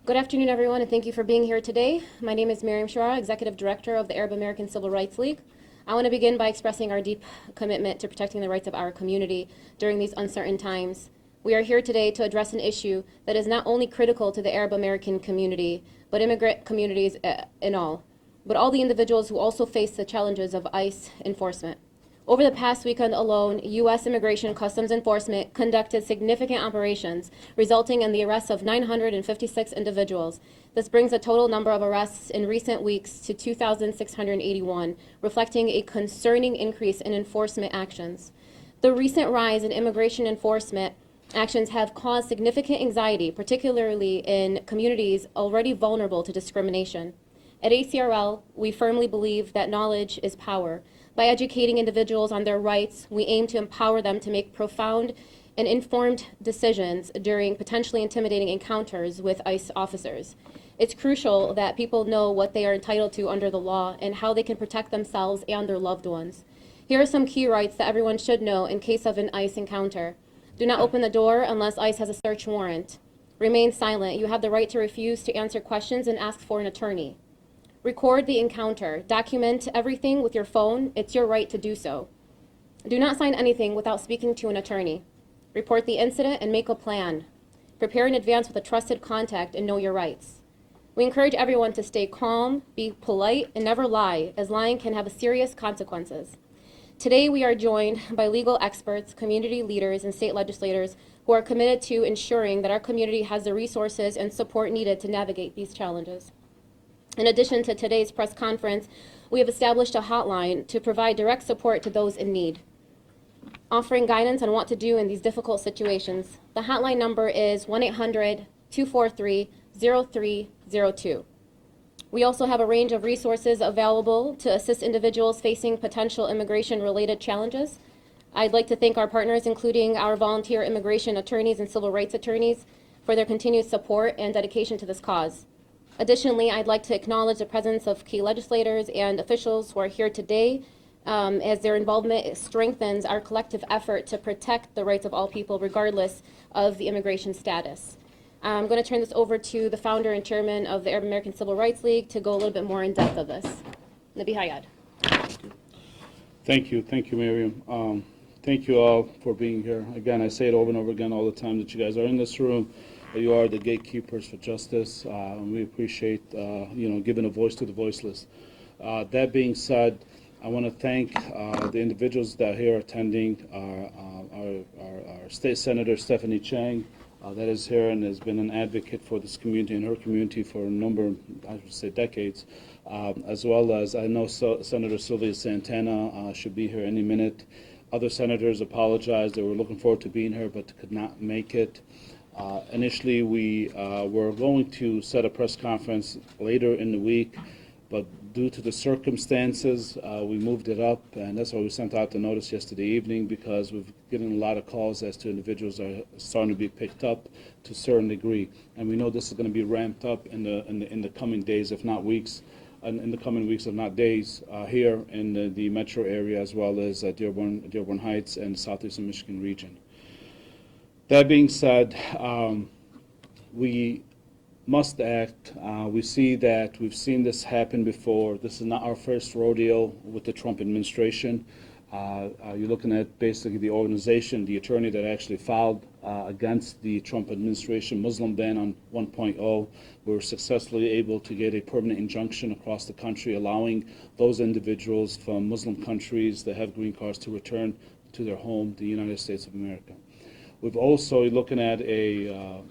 Good afternoon, everyone, and thank you for being here today. My name is Miriam Shara, Executive Director of the Arab American Civil Rights League. I want to begin by expressing our deep commitment to protecting the rights of our community during these uncertain times. We are here today to address an issue that is not only critical to the Arab American community, but immigrant communities in all, but all the individuals who also face the challenges of ICE enforcement. Over the past weekend alone, U.S. Immigration and Customs Enforcement conducted significant operations, resulting in the arrest of 956 individuals. This brings the total number of arrests in recent weeks to 2,681, reflecting a concerning increase in enforcement actions. The recent rise in immigration enforcement actions have caused significant anxiety, particularly in communities already vulnerable to discrimination. At ACRL, we firmly believe that knowledge is power. By educating individuals on their rights, we aim to empower them to make profound and informed decisions during potentially intimidating encounters with ICE officers. It's crucial that people know what they are entitled to under the law and how they can protect themselves and their loved ones. Here are some key rights that everyone should know in case of an ICE encounter. Do not open the door unless ICE has a search warrant. Remain silent. You have the right to refuse to answer questions and ask for an attorney. Record the encounter. Document everything with your phone. It's your right to do so. Do not sign anything without speaking to an attorney. Report the incident and make a plan. Prepare in advance with a trusted contact and know your rights. We encourage everyone to stay calm, be polite, and never lie, as lying can have serious consequences. Today we are joined by legal experts, community leaders, and state legislators who are committed to ensuring that our community has the resources and support needed to navigate these challenges. In addition to today's press conference, we have established a hotline to provide direct support to those in need, offering guidance on what to do in these difficult situations. The hotline number is 1-800-243-0302. We also have a range of resources available to assist individuals facing potential immigration-related challenges. I'd like to thank our partners, including our volunteer immigration attorneys and civil rights attorneys, for their continued support and dedication to this cause. Additionally, I'd like to acknowledge the presence of key legislators and officials who are here today, as their involvement strengthens our collective effort to protect the rights of all people, regardless of the immigration status. I'm going to turn this over to the founder and chairman of the Arab American Civil Rights League to go a little bit more in depth of this. Nabi Hayad. Thank you, Miriam. Thank you all for being here. Again, I say it over and over again all the time that you guys are in this room. You are the gatekeepers for justice, and we appreciate giving a voice to the voiceless. That being said, I want to thank the individuals that are here attending. Our State Senator Stephanie Chang, that is here and has been an advocate for this community and her community for a number, I would say, decades, as well as I know Senator Sylvia Santana should be here any minute. Other senators apologized. They were looking forward to being here but could not make it. Initially, we were going to set a press conference later in the week, but due to the circumstances, we moved it up, and that's why we sent out the notice yesterday evening, because we've gotten a lot of calls as to individuals that are starting to be picked up to a certain degree, and we know this is going to be ramped up in the coming days, if not weeks, in the coming weeks, if not days, here in the metro area, as well as Dearborn Heights and southeastern Michigan region. That being said, we must act. We see that we've seen this happen before. This is not our first rodeo with the Trump administration. You're looking at basically the organization, the attorney that actually filed against the Trump administration Muslim ban on 1.0. We were successfully able to get a permanent injunction across the country, allowing those individuals from Muslim countries that have green cards to return to their home, the United States of America. We've also looking at the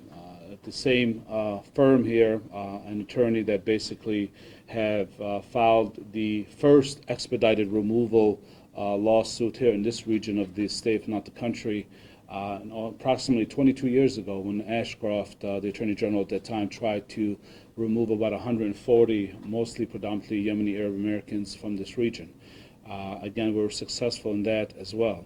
same firm here, an attorney that basically have filed the first expedited removal lawsuit here in this region of the state, if not the country, approximately 22 years ago, when Ashcroft, the Attorney General at that time, tried to remove about 140, mostly predominantly Yemeni Arab Americans from this region. Again, we were successful in that as well.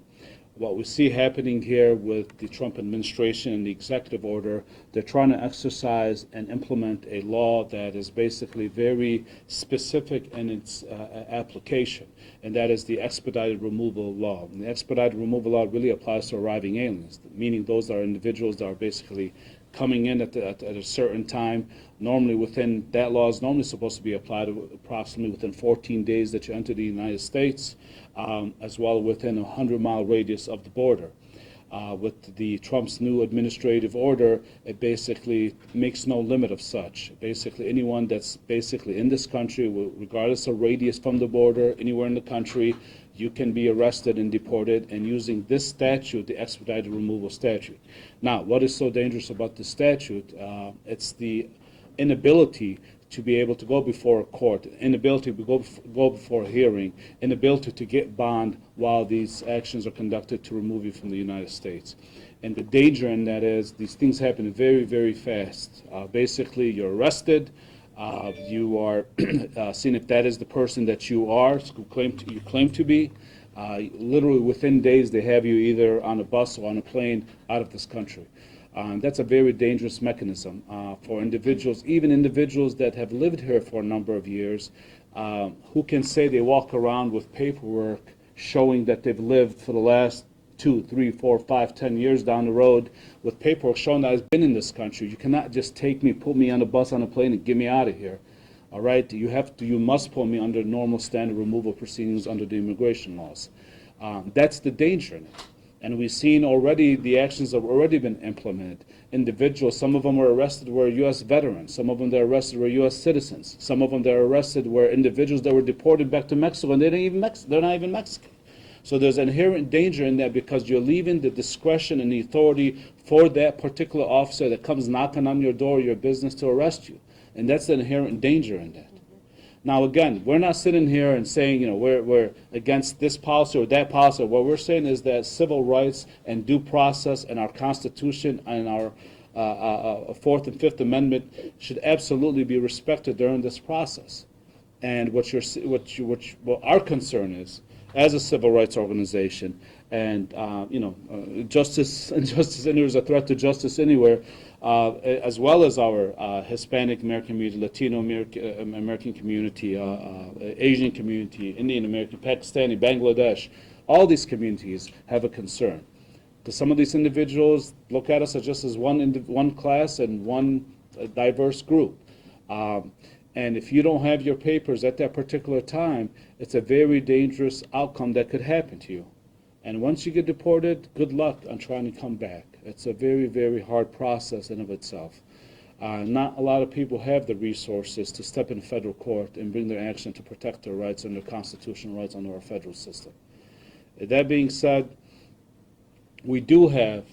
What we see happening here with the Trump administration and the executive order, they're trying to exercise and implement a law that is basically very specific in its application, and that is the expedited removal law. And the expedited removal law really applies to arriving aliens, meaning those are individuals that are basically coming in at a certain time. Normally within, that law is normally supposed to be applied approximately within 14 days that you enter the United States, as well within a 100-mile radius of the border. With the Trump's new administrative order, it basically makes no limit of such. Basically, anyone that's basically in this country, regardless of radius from the border, anywhere in the country, you can be arrested and deported, and using this statute, the expedited removal statute. Now, what is so dangerous about this statute? It's the inability to be able to go before a court, inability to go before a hearing, inability to get bond while these actions are conducted to remove you from the United States. And the danger in that is these things happen very, very fast. Basically, you're arrested. You are seen if that is the person that you are, you claim to be. Literally within days, they have you either on a bus or on a plane out of this country. That's a very dangerous mechanism for individuals, even individuals that have lived here for a number of years, who can say they walk around with paperwork showing that they've lived for the last 2, 3, 4, 5, 10 years down the road with paperwork showing that I've been in this country. You cannot just take me, put me on a bus, on a plane, and get me out of here. All right? You must put me under normal standard removal proceedings under the immigration laws. That's the danger in it. And we've seen already the actions have already been implemented. Individuals, some of them were arrested were U.S. veterans. Some of them that were arrested were U.S. citizens. Some of them that were arrested were individuals that were deported back to Mexico, and they're not even Mexican. So there's inherent danger in that because you're leaving the discretion and the authority for that particular officer that comes knocking on your door, your business, to arrest you. And that's the inherent danger in that. Now, again, we're not sitting here and saying, we're against this policy or that policy. What we're saying is that civil rights and due process and our Constitution and our Fourth and Fifth Amendment should absolutely be respected during this process. And what our concern is, as a civil rights organization, and justice, and there's a threat to justice anywhere, as well as our Hispanic American community, Latino American community, Asian community, Indian American, Pakistani, Bangladesh, all these communities have a concern. Because some of these individuals look at us as just as one class and one diverse group. And if you don't have your papers at that particular time, it's a very dangerous outcome that could happen to you. And once you get deported, good luck on trying to come back. It's a very, very hard process in of itself. Not a lot of people have the resources to step in federal court and bring their action to protect their rights and their constitutional rights under our federal system. That being said, we do have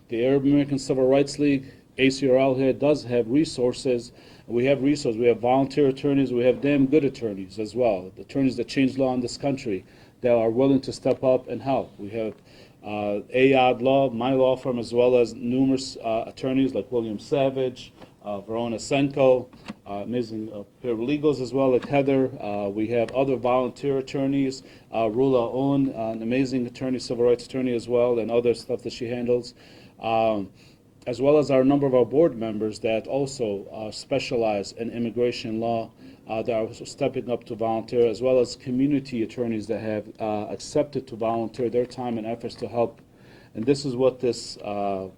the Arab American Civil Rights League, ACRL here does have resources. We have resources. We have volunteer attorneys. We have damn good attorneys as well, the attorneys that change law in this country that are willing to step up and help. We have AOD Law, my law firm, as well as numerous attorneys like William Savage, Verona Senko, amazing paralegals as well, like Heather. We have other volunteer attorneys, Rula Owen, an amazing attorney, civil rights attorney as well, and other stuff that she handles. As well as our number of our board members that also specialize in immigration law, that are stepping up to volunteer, as well as community attorneys that have accepted to volunteer their time and efforts to help. And this is what this the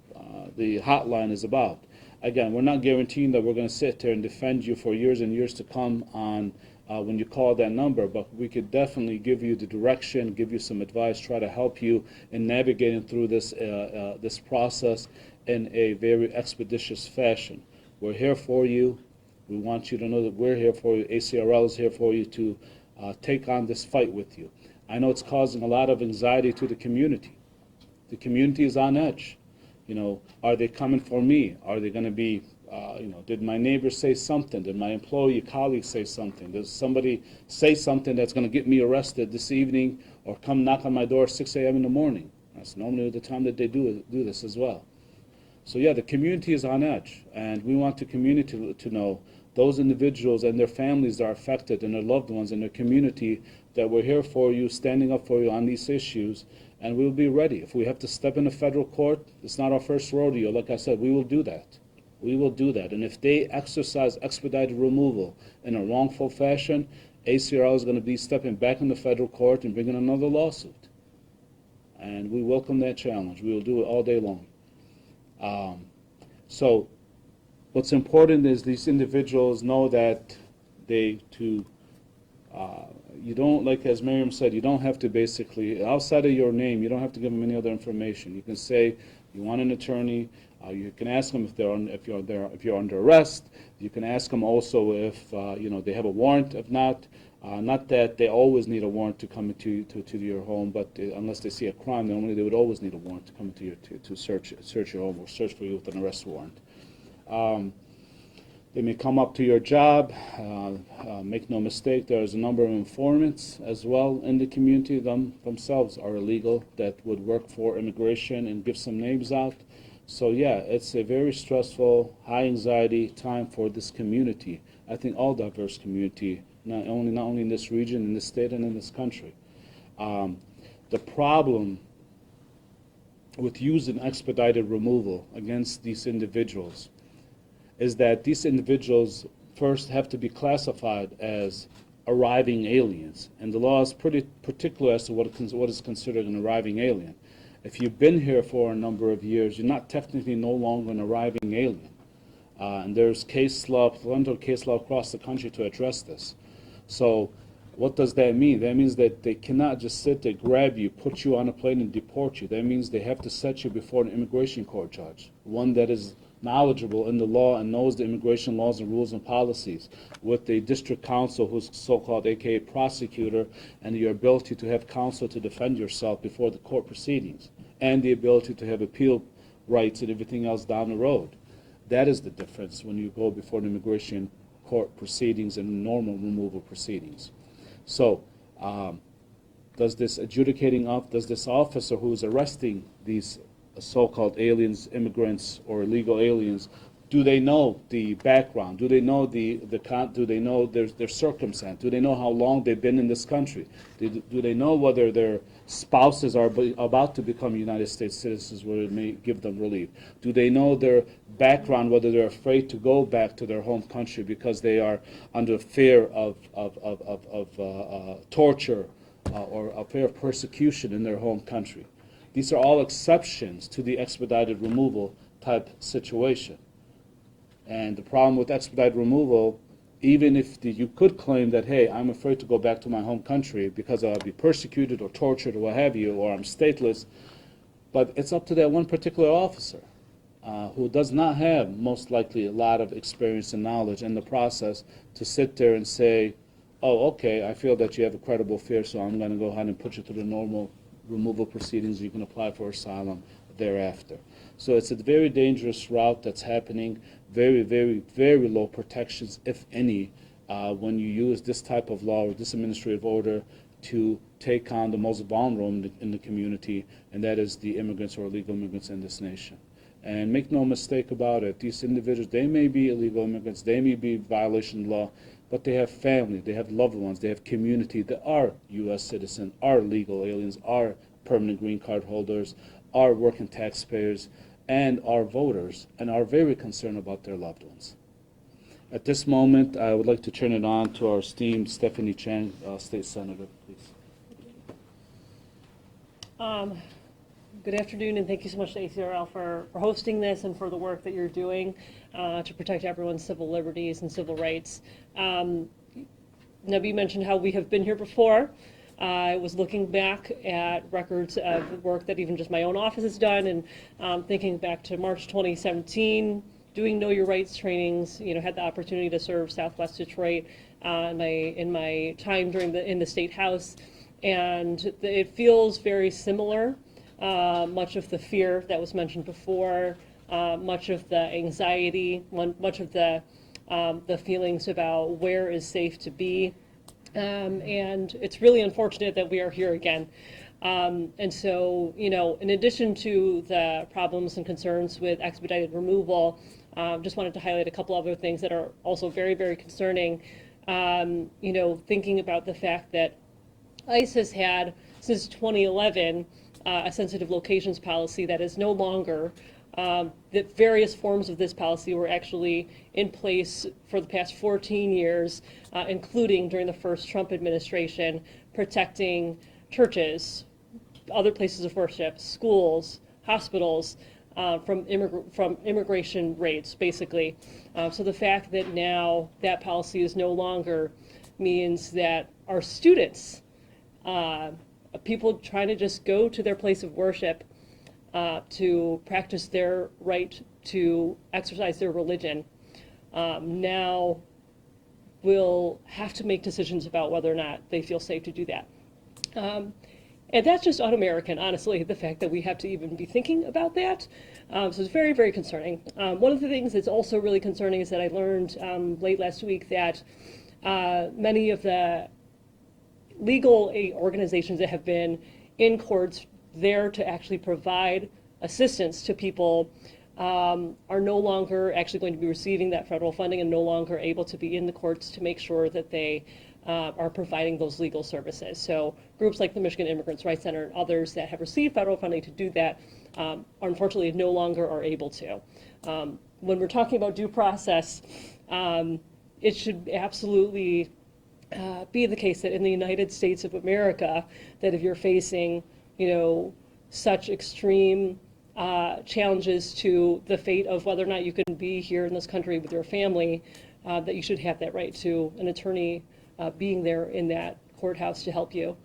hotline is about. Again, we're not guaranteeing that we're going to sit there and defend you for years and years to come on when you call that number, but we could definitely give you the direction, give you some advice, try to help you in navigating through this this process in a very expeditious fashion. We're here for you. We want you to know that we're here for you. ACRL is here for you to take on this fight with you. I know it's causing a lot of anxiety to the community. The community is on edge. Are they coming for me? Are they going to be, did my neighbor say something? Did my employee, colleague say something? Does somebody say something that's going to get me arrested this evening or come knock on my door at 6 a.m. in the morning? That's normally the time that they do this as well. So yeah, the community is on edge, and we want the community to know those individuals and their families that are affected and their loved ones in their community that we're here for you, standing up for you on these issues, and we'll be ready. If we have to step into federal court, it's not our first rodeo. Like I said, we will do that. We will do that. And if they exercise expedited removal in a wrongful fashion, ACRL is going to be stepping back into federal court and bringing another lawsuit. And we welcome that challenge. We will do it all day long. So what's important is these individuals know that you don't, like as Miriam said, you don't have to basically, outside of your name, you don't have to give them any other information. You can say you want an attorney. You can ask them if you're under arrest. You can ask them also if they have a warrant. If not, not that they always need a warrant to come into to your home, but unless they see a crime, normally they would always need a warrant to come into your to search your home or search for you with an arrest warrant. They may come up to your job. Make no mistake, there's a number of informants as well in the community. Themselves are illegal that would work for immigration and give some names out. So yeah, it's a very stressful, high anxiety time for this community. I think all diverse community, not only in this region, in this state, and in this country. The problem with using expedited removal against these individuals is that these individuals first have to be classified as arriving aliens. And the law is pretty particular as to what is considered an arriving alien. If you've been here for a number of years, you're not technically no longer an arriving alien. And there's plenty of case law across the country to address this. So what does that mean? That means that they cannot just sit there, grab you, put you on a plane and deport you. That means they have to set you before an immigration court judge, one that is knowledgeable in the law and knows the immigration laws and rules and policies, with a district counsel who's so-called AKA prosecutor, and your ability to have counsel to defend yourself before the court proceedings, and the ability to have appeal rights and everything else down the road. That is the difference when you go before the immigration court proceedings and normal removal proceedings. So does this officer who's arresting these so-called aliens, immigrants, or illegal aliens, do they know the background? Do they know do they know their circumstance? Do they know how long they've been in this country? Do they know whether their spouses are about to become United States citizens, where it may give them relief? Do they know their background, whether they're afraid to go back to their home country because they are under fear of torture or a fear of persecution in their home country? These are all exceptions to the expedited removal type situation. And the problem with expedited removal, even if you could claim that, hey, I'm afraid to go back to my home country because I'll be persecuted or tortured or what have you, or I'm stateless, but it's up to that one particular officer who does not have, most likely, a lot of experience and knowledge in the process to sit there and say, oh, okay, I feel that you have a credible fear, so I'm going to go ahead and put you through the normal removal proceedings. You can apply for asylum thereafter. So it's a very dangerous route that's happening. Very, very, very low protections, if any, when you use this type of law or this administrative order to take on the most vulnerable in the community, and that is the immigrants or illegal immigrants in this nation. And make no mistake about it, these individuals, they may be illegal immigrants, they may be in violation of law, but they have family, they have loved ones, they have community that are U.S. citizens, are legal aliens, are permanent green card holders, are working taxpayers, and are voters, and are very concerned about their loved ones. At this moment, I would like to turn it on to our esteemed Stephanie Chang, State Senator, please. Good afternoon, and thank you so much to ACRL for hosting this and for the work that you're doing to protect everyone's civil liberties and civil rights. Nabi mentioned how we have been here before. I was looking back at records of work that even just my own office has done, and thinking back to March 2017, doing Know Your Rights trainings. Had the opportunity to serve Southwest Detroit in my time in the State House, and it feels very similar. Much of the fear that was mentioned before, much of the anxiety, much of the feelings about where is safe to be. And it's really unfortunate that we are here again. And so, in addition to the problems and concerns with expedited removal, just wanted to highlight a couple other things that are also very, very concerning. Thinking about the fact that ICE has had, since 2011, a sensitive locations policy that is no longer. That various forms of this policy were actually in place for the past 14 years, including during the first Trump administration, protecting churches, other places of worship, schools, hospitals, from immigration rates, basically. So the fact that now that policy is no longer means that our students, people trying to just go to their place of worship to practice their right to exercise their religion, now will have to make decisions about whether or not they feel safe to do that. And that's just un-American, honestly, the fact that we have to even be thinking about that. So it's very, very concerning. One of the things that's also really concerning is that I learned late last week that many of the legal aid organizations that have been in courts there to actually provide assistance to people are no longer actually going to be receiving that federal funding and no longer able to be in the courts to make sure that they are providing those legal services. So groups like the Michigan Immigrants' Rights Center and others that have received federal funding to do that unfortunately no longer are able to. When we're talking about due process, it should absolutely be the case that in the United States of America, that if you're facing, such extreme challenges to the fate of whether or not you can be here in this country with your family, that you should have that right to an attorney being there in that courthouse to help you.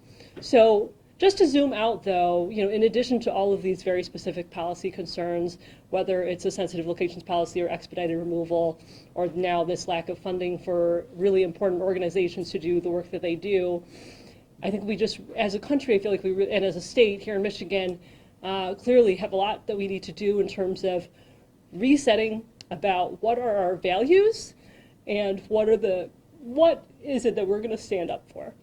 So just to zoom out, though, in addition to all of these very specific policy concerns, whether it's a sensitive locations policy or expedited removal, or now this lack of funding for really important organizations to do the work that they do, I think we just, as a country, I feel like and as a state here in Michigan, clearly have a lot that we need to do in terms of resetting about what are our values and what is it that we're going to stand up for.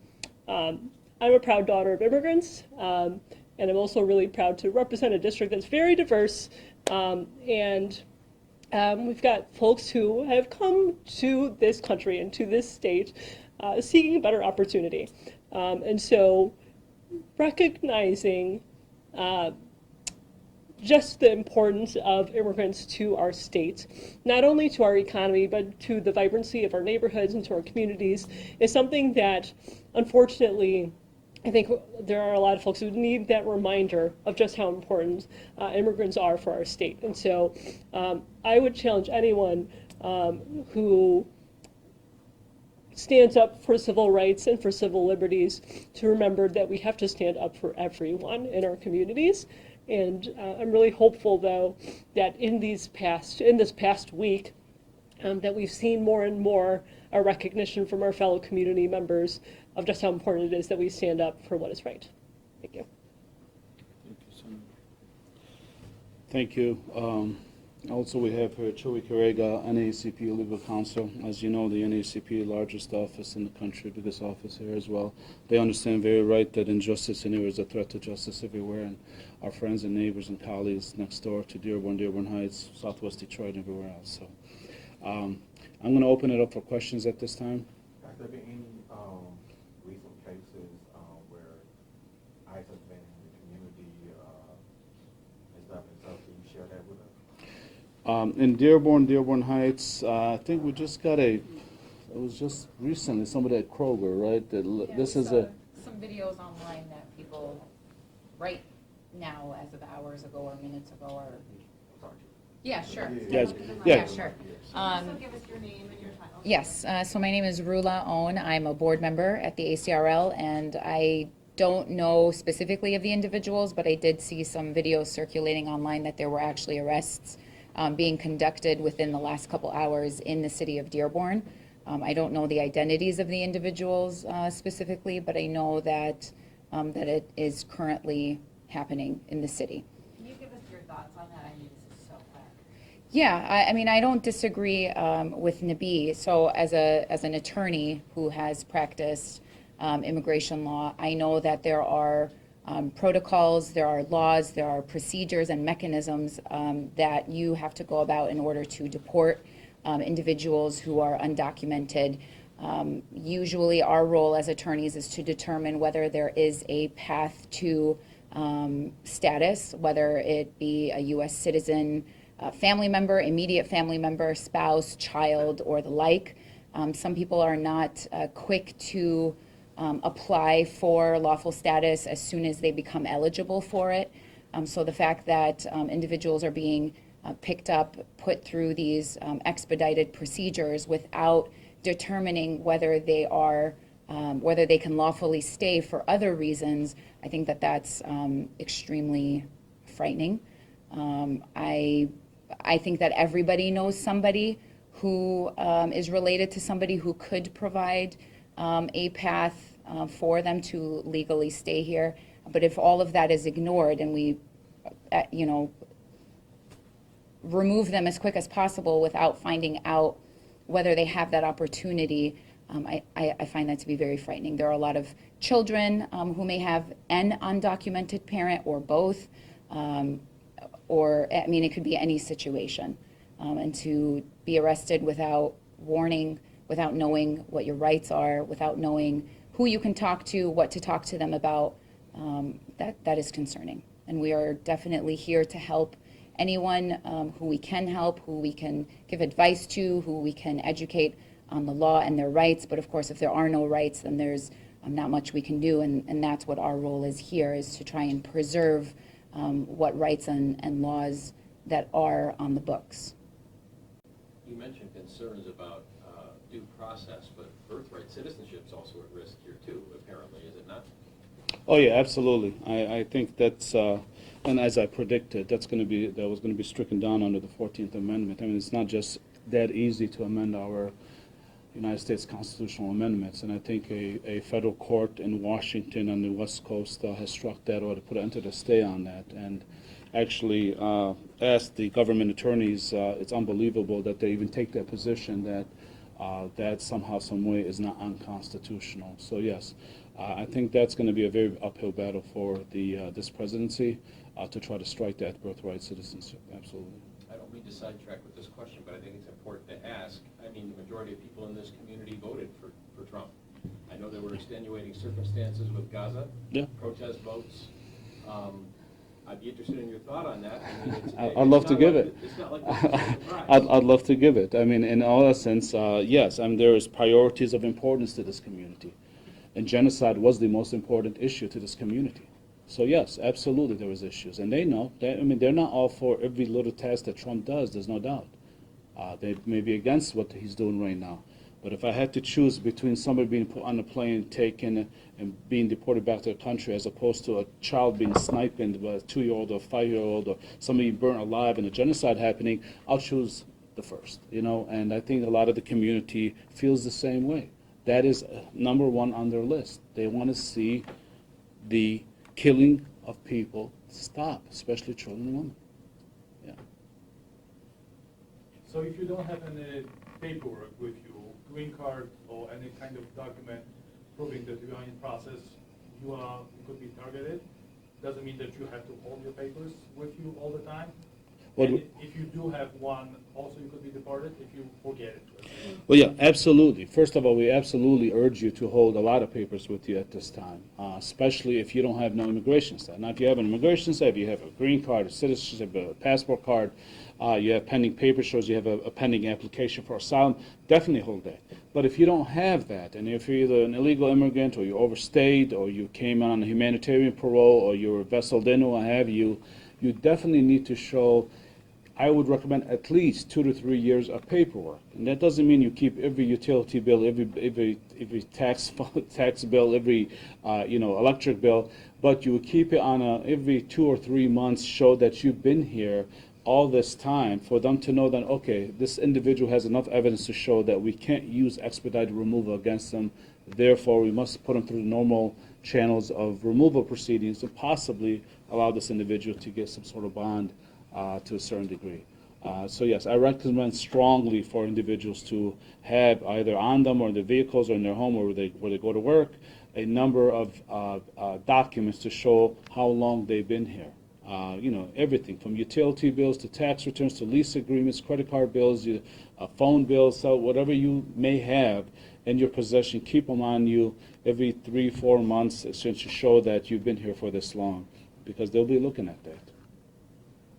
I'm a proud daughter of immigrants, and I'm also really proud to represent a district that's very diverse, and we've got folks who have come to this country and to this state seeking a better opportunity. And so recognizing just the importance of immigrants to our state, not only to our economy, but to the vibrancy of our neighborhoods and to our communities, is something that, unfortunately, I think there are a lot of folks who need that reminder of just how important immigrants are for our state. And so I would challenge anyone who stands up for civil rights and for civil liberties to remember that we have to stand up for everyone in our communities. And I'm really hopeful, though, that in this past week, that we've seen more and more a recognition from our fellow community members of just how important it is that we stand up for what is right. Thank you. Thank you, Senator. Thank you. Also, we have here Chewy Carrega, NAACP Legal Counsel. As you know, the NAACP, largest office in the country, biggest office here as well. They understand very right that injustice anywhere is a threat to justice everywhere, and our friends and neighbors and colleagues next door to Dearborn, Dearborn Heights, Southwest Detroit, and everywhere else. So I'm going to open it up for questions at this time. Has there been any recent cases where ICE has been in the community and stuff, and so can you share that with us? In Dearborn Heights, I think we just got it was just recently, somebody at Kroger, right? This is some videos online that people, right now, as of hours ago or minutes ago, or. Yeah, sure. Yes. Yeah, sure. So give us your name and your title. Yes, so my name is Rula Owen. I'm a board member at the ACRL, and I don't know specifically of the individuals, but I did see some videos circulating online that there were actually arrests being conducted within the last couple hours in the city of Dearborn. I don't know the identities of the individuals specifically, but I know that that it is currently happening in the city. Can you give us your thoughts on that? I mean, this is so clear. Yeah, I mean, I don't disagree with Nabi. So as an attorney who has practiced immigration law, I know that there are protocols, there are laws, there are procedures and mechanisms that you have to go about in order to deport individuals who are undocumented. Usually our role as attorneys is to determine whether there is a path to status, whether it be a U.S. citizen, family member, immediate family member, spouse, child, or the like. Some people are not quick to apply for lawful status as soon as they become eligible for it. So the fact that individuals are being picked up, put through these expedited procedures without determining whether they are, whether they can lawfully stay for other reasons, I think that that's extremely frightening. I think that everybody knows somebody who is related to somebody who could provide a path for them to legally stay here. But if all of that is ignored and we, remove them as quick as possible without finding out whether they have that opportunity, I find that to be very frightening. There are a lot of children who may have an undocumented parent or both, or, I mean, it could be any situation. And to be arrested without warning, without knowing what your rights are, without knowing who you can talk to, what to talk to them about, that is concerning. And we are definitely here to help anyone who we can help, who we can give advice to, who we can educate on the law and their rights. But of course, if there are no rights, then there's not much we can do. And that's what our role is here, is to try and preserve what rights and laws that are on the books. You mentioned concerns about due process, but birthright citizenship is also at risk here too, apparently, is it not? Oh yeah, absolutely. I think that's, and as I predicted, that was going to be stricken down under the 14th Amendment. I mean, it's not just that easy to amend our United States constitutional amendments, and I think a federal court in Washington on the West Coast has struck that, or to put an end to the stay on that, and actually asked the government attorneys. It's unbelievable that they even take that position, that that somehow, some way is not unconstitutional. So yes, I think that's going to be a very uphill battle for the this presidency to try to strike that birthright citizenship. Absolutely. I don't mean to sidetrack with this question, but I think it's important to ask. I mean, the majority of people in this community voted for Trump. I know there were extenuating circumstances with Gaza, Yeah. protest votes. I'd be interested in your thought on that. I mean, I'd love to give it. It's not like this is a surprise. I'd love to give it. I mean, in all essence, yes. I mean, there is priorities of importance to this community, and genocide was the most important issue to this community. So yes, absolutely, there was issues, and they know. I mean, they're not all for every little task that Trump does. There's no doubt. They may be against what he's doing right now. But if I had to choose between somebody being put on a plane, taken, and being deported back to their country, as opposed to a child being sniped by a 2-year-old or 5-year-old, or somebody burnt alive and a genocide happening, I'll choose the first. And I think a lot of the community feels the same way. That is number one on their list. They want to see the killing of people stop, especially children and women. Yeah. So if you don't have any paperwork with you, green card or any kind of document proving that you are in process, you could be targeted. Doesn't mean that you have to hold your papers with you all the time. Well, And if you do have one, also you could be deported if you forget it. Well, yeah, absolutely. First of all, we absolutely urge you to hold a lot of papers with you at this time, especially if you don't have no immigration status. Now, if you have an immigration status, if you have a green card, a citizenship, a passport card, you have pending paper shows, you have a pending application for asylum, definitely hold that. But if you don't have that, and if you're either an illegal immigrant, or you overstayed, or you came on a humanitarian parole, or you were vesseled in, or what have you, you definitely need to show, I would recommend at least 2 to 3 years of paperwork. And that doesn't mean you keep every utility bill, every tax bill, every electric bill, but you keep it on every 2 or 3 months, show that you've been here all this time, for them to know that, okay, this individual has enough evidence to show that we can't use expedited removal against them, therefore we must put them through the normal channels of removal proceedings and possibly allow this individual to get some sort of bond to a certain degree. So yes, I recommend strongly for individuals to have either on them or in their vehicles or in their home or where they go to work, a number of documents to show how long they've been here. Everything from utility bills to tax returns to lease agreements, credit card bills, phone bills, so whatever you may have in your possession, keep them on you every 3-4 months to show that you've been here for this long, because they'll be looking at that.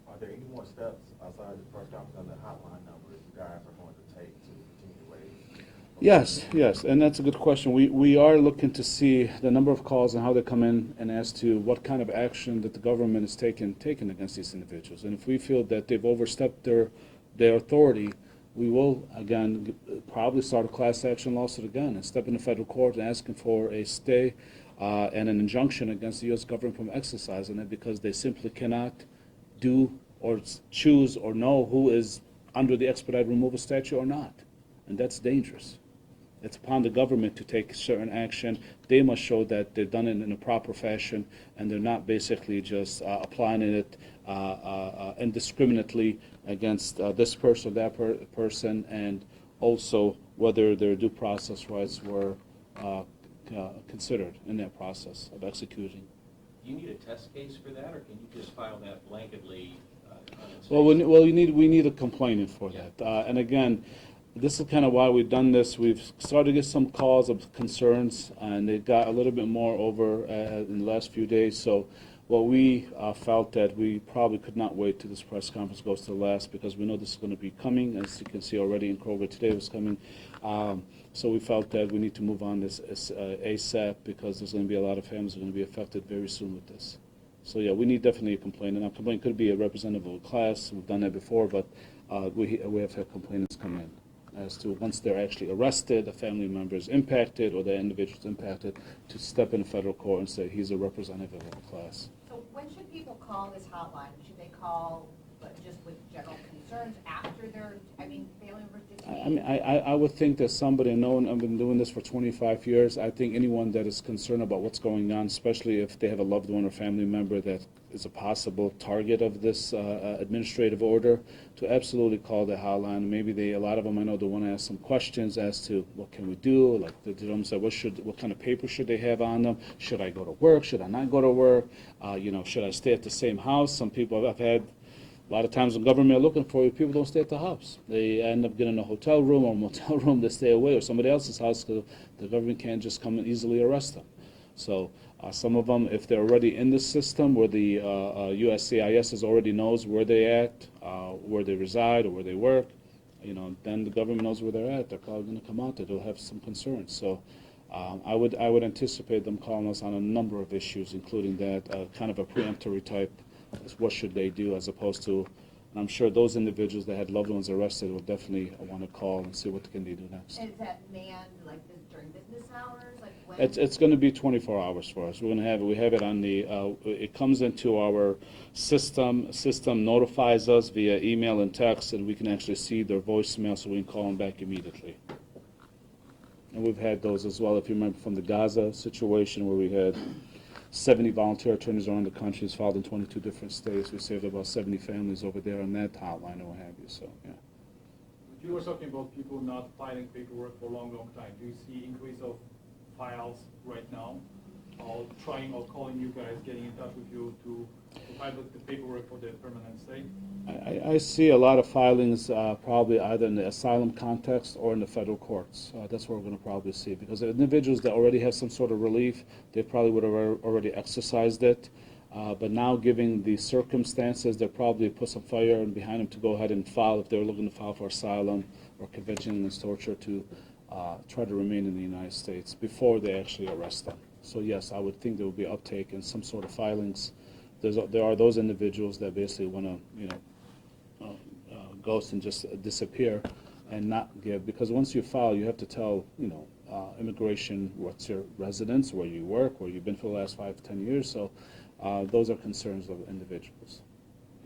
Are there any more steps outside the first option on the hotline number you guys are going to take to continue to raise? Yes, yes, and that's a good question. We are looking to see the number of calls and how they come in, and as to what kind of action that the government is taking against these individuals. And if we feel that they've overstepped their authority, we will, again, probably start a class action lawsuit again and step into federal court and asking for a stay and an injunction against the U.S. government from exercising it, because they simply cannot do or choose or know who is under the expedited removal statute or not. And that's dangerous. It's upon the government to take certain action. They must show that they've done it in a proper fashion, and they're not basically just applying it indiscriminately against this person, that person, and also whether their due process rights were considered in that process of executing. Do you need a test case for that, or can you just file that blanketly on its Well, face? we need a complainant for that. And again, this is kind of why we've done this. We've started to get some calls of concerns, and it got a little bit more over in the last few days. So what we felt that we probably could not wait till this press conference goes to the last, because we know this is going to be coming. As you can see already in Kroger today, it was coming. So we felt that we need to move on this ASAP, because there's going to be a lot of families that are going to be affected very soon with this. So yeah, we need definitely a complainant. Now, complainant could be a representative of a class. We've done that before, but we have had complainants come in as to once they're actually arrested, a family member is impacted, or the individual is impacted, to step in federal court and say he's a representative of a class. So when should people call this hotline? Should they call just with general concerns after their, family members detained? I mean, I would think that somebody, knowing I've been doing this for 25 years, I think anyone that is concerned about what's going on, especially if they have a loved one or family member that is a possible target of this administrative order, to absolutely call the hotline. Maybe a lot of them, I know, they want to ask some questions as to what can we do, like the gentleman said, what kind of paper should they have on them? Should I go to work? Should I not go to work? Should I stay at the same house? Some people I've had. A lot of times when government are looking for you, people don't stay at the house. They end up getting a hotel room or a motel room to stay away, or somebody else's house, because the government can't just come and easily arrest them. So some of them, if they're already in the system where the USCIS already knows where they at, where they reside, or where they work, then the government knows where they're at. They're probably going to come out there. They'll have some concerns. So I would anticipate them calling us on a number of issues, including that kind of a preemptory type. What should they do, as opposed to, and I'm sure those individuals that had loved ones arrested will definitely want to call and see what can they do next. Is that manned during business hours? Like when? It's going to be 24 hours for us. We're going to have it. We have it on the. It comes into our system. System notifies us via email and text, and we can actually see their voicemail, so we can call them back immediately. And we've had those as well. If you remember from the Gaza situation, where we had 70 volunteer attorneys around the country, has filed in 22 different states. We saved about 70 families over there on that hotline and what have you. So yeah. You were talking about people not filing paperwork for a long time. Do you see increase of files right now? Or trying or calling you guys, getting in touch with you to file the paperwork for the permanent stay? I see a lot of filings probably either in the asylum context or in the federal courts. That's what we're going to probably see, because the individuals that already have some sort of relief, they probably would have already exercised it. But now, given the circumstances, they'll probably put some fire behind them to go ahead and file, if they're looking to file for asylum or convention against torture, to try to remain in the United States before they actually arrest them. So yes, I would think there will be uptake in some sort of filings. There are those individuals that basically want to, ghost and just disappear and not give, because once you file, you have to tell, immigration what's your residence, where you work, where you've been for the last 5 to 10 years. So those are concerns of individuals.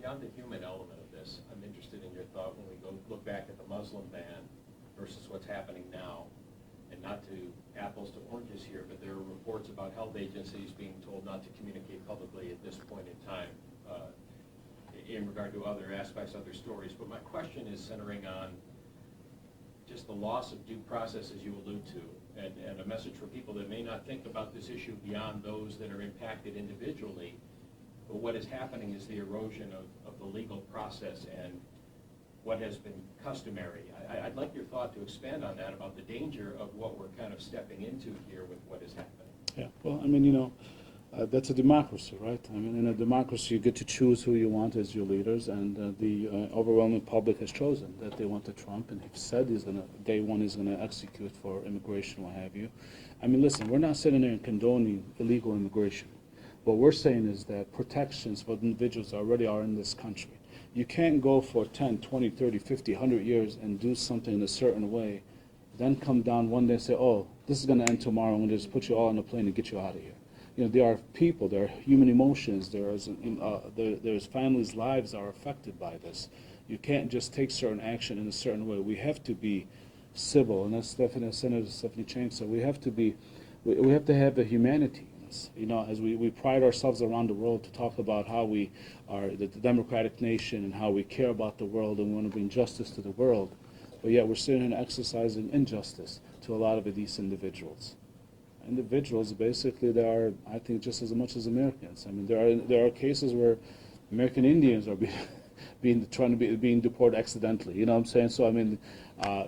Beyond the human element of this, I'm interested in your thought when we go look back at the Muslim ban versus what's happening now. And not to apples to oranges here, but there are reports about health agencies being told not to communicate publicly at this point in time in regard to other aspects, other stories. But my question is centering on just the loss of due process, as you allude to, and a message for people that may not think about this issue beyond those that are impacted individually. But what is happening is the erosion of the legal process and what has been customary. I'd like your thought to expand on that, about the danger of what we're kind of stepping into here with what is happening. Yeah, well, I mean, That's a democracy, right? I mean, in a democracy, you get to choose who you want as your leaders, and the overwhelming public has chosen that they wanted Trump, and he's said day one he's going to execute for immigration, what have you. I mean, listen, we're not sitting there and condoning illegal immigration. What we're saying is that protections for individuals already are in this country. You can't go for 10, 20, 30, 50, 100 years and do something in a certain way, then come down one day and say, oh, this is going to end tomorrow, and we'll just put you all on a plane and get you out of here. You know, there are people, there are human emotions, there's families' lives are affected by this. You can't just take certain action in a certain way. We have to be civil, and that's Senator Stephanie Chang said. We have to have the humanity in us. You know, as we pride ourselves around the world to talk about how we are the democratic nation and how we care about the world and we want to bring justice to the world, but yet we're sitting and exercising injustice to a lot of these individuals. Individuals, basically, they are, I think, just as much as Americans. I mean, there are cases where American Indians are being deported accidentally. You know what I'm saying? So I mean,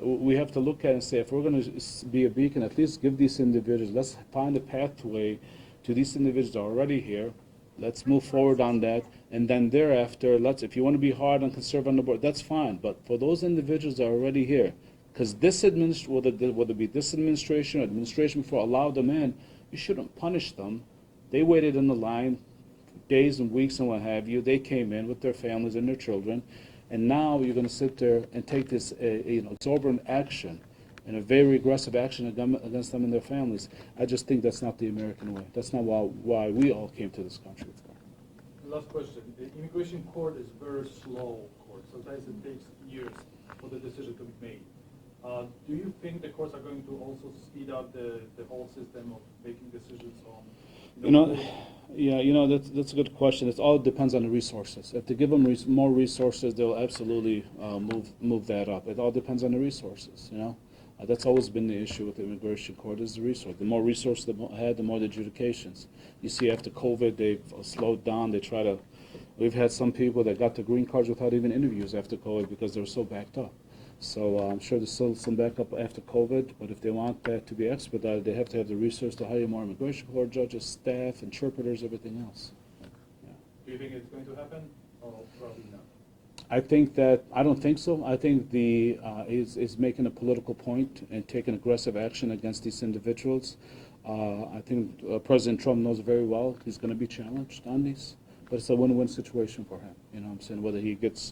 we have to look at it and say, if we're going to be a beacon, at least give these individuals. Let's find a pathway to these individuals that are already here. Let's move forward on that, and then thereafter, if you want to be hard and conservative on the board, that's fine. But for those individuals that are already here, because this whether it be this administration or administration before allowed them in, you shouldn't punish them. They waited in the line days and weeks and what have you. They came in with their families and their children, and now you're going to sit there and take this exorbitant action and a very aggressive action against them and their families. I just think that's not the American way. That's not why we all came to this country. Last question. The immigration court is very slow court. Sometimes it takes years for the decision to be made. Do you think the courts are going to also speed up the whole system of making decisions on? That's a good question. It all depends on the resources. If they give them more resources, they'll absolutely move that up. It all depends on the resources. You know, that's always been the issue with the immigration court is the resource. The more resources they had, the more the adjudications. You see, after COVID, they've slowed down. We've had some people that got the green cards without even interviews after COVID because they were so backed up. So I'm sure there's still some backup after COVID, but if they want that to be expedited, they have to have the resource to hire more immigration court judges, staff, interpreters, everything else. Yeah. Do you think it's going to happen, or probably not? I don't think so. I think is making a political point and taking aggressive action against these individuals. I think President Trump knows very well he's going to be challenged on these. But it's a win-win situation for him. You know what I'm saying? Whether he gets,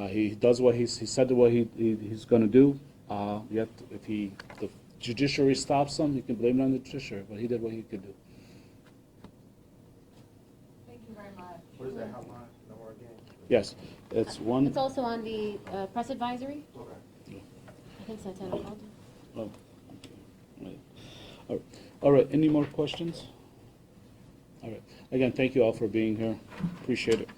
he does what he said what he's going to do. Yet if the judiciary stops him, he can blame it on the judiciary. But he did what he could do. Thank you very much. What is that hotline number again? Yes, it's one. It's also on the press advisory. Okay. I think Santana called. Oh, okay. Right. All right. Any more questions? All right. Again, thank you all for being here. Appreciate it.